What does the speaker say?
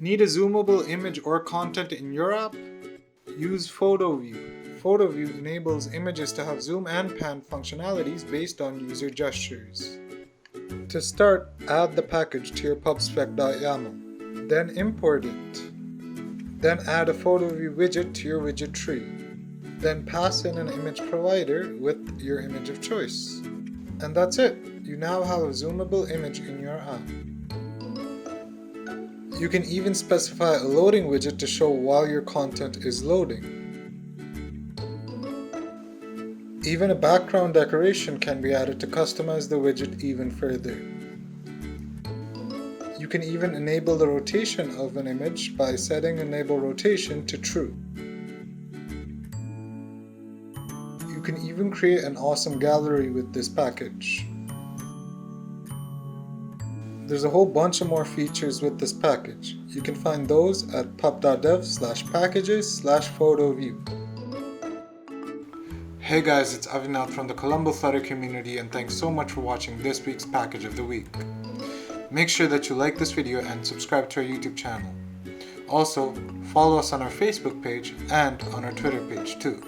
Need a zoomable image or content in your app? Use PhotoView. PhotoView enables images to have zoom and pan functionalities based on user gestures. To start, add the package to your pubspec.yaml. Then import it. Then add a PhotoView widget to your widget tree. Then pass in an image provider with your image of choice. And that's it! You now have a zoomable image in your app. You can even specify a loading widget to show while your content is loading. Even a background decoration can be added to customize the widget even further. You can even enable the rotation of an image by setting Enable Rotation to True. You can even create an awesome gallery with this package. There's a whole bunch of more features with this package. You can find those at pub.dev/packages/photoview. Hey guys, it's Avinath from the Colombo Flutter community, and thanks so much for watching this week's Package of the Week. Make sure that you like this video and subscribe to our YouTube channel. Also, follow us on our Facebook page and on our Twitter page too.